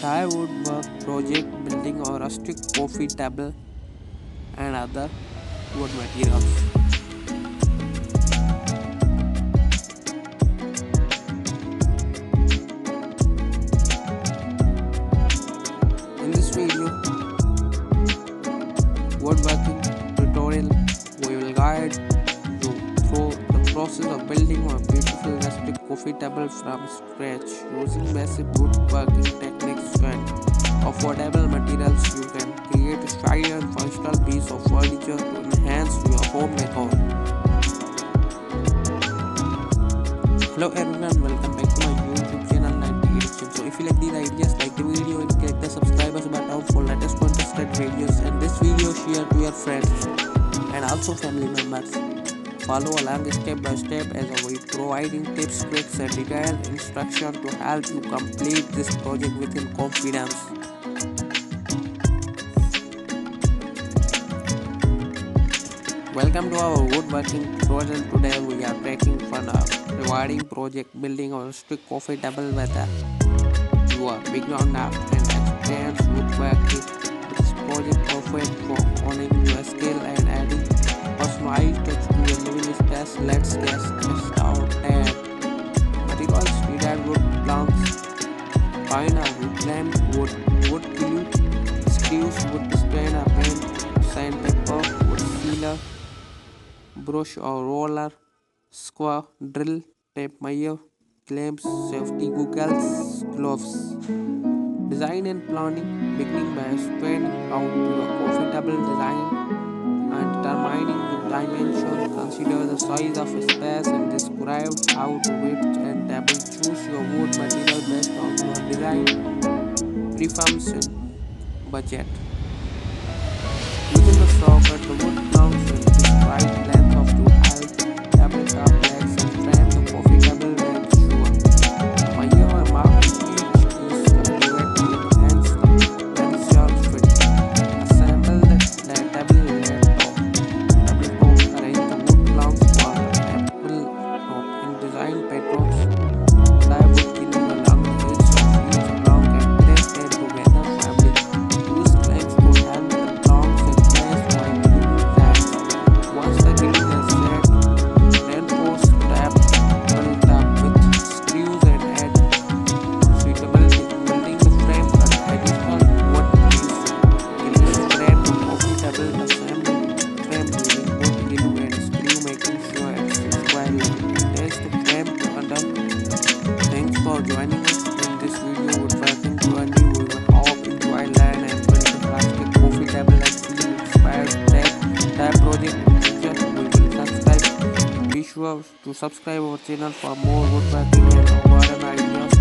Thai woodwork project building or rustic coffee table and other wood materials. In this video, woodworking tutorial, we will guide you through the process of building a beautiful rustic coffee table from scratch. Using basic woodworking techniques and affordable materials, you can create a stylish and functional piece of furniture to enhance your home decor. Hello everyone, welcome back to my YouTube channel 80+Diy. So if you like these ideas, like the video and click the subscribers button for latest interested videos, and this video share to your friends and also family members. Follow along step by step as we providing tips, tricks and detailed instruction to help you complete this project within confidence. Welcome to our woodworking tutorial. Today we are taking fun a rewarding project building a rustic coffee table with your beginner and experienced woodworking. This project perfect for honing your skill and adding personalized touch to your living space. Let's get started. Materials needed: wood planks, pine, wood frame, wood glue, screws, wood sprayer, paint, sandpaper, wood sealer, brush or roller, square, drill, tape measure, clamps, safety goggles, gloves. Design and planning, beginning by spreading out your coffee table design and determining the dimensions. Consider the size of a space and describe how to width and table. Choose your wood material based on your design preference and budget. Within the socket, the wood planks will describe length of two height, tabletop legs and frame the coffee table and sure. Measure and mark each piece accurately and enhance the dimensional fit. Assemble the table tabletop. Arrange the wood planks for the tabletop in design patterns. Apply wood glue along the edge of each plank and place them together firmly. Use clamps to help the planks in place while gluing them. Once the glue is set, reinforce the tabletop with screws and add suitability. Building the frame, cut additional wood piece. Glue frame the coffee table. Assemble frame using wood glue and screw, making sure it's square level. Attach the frame to under. Thanks for joining us in this video woodworking journey. We will hope enjoy, learn and build a plastic coffee table and feel inspired to take that project in future. We will subscribe. Be sure to subscribe our channel for more woodworking and modern ideas.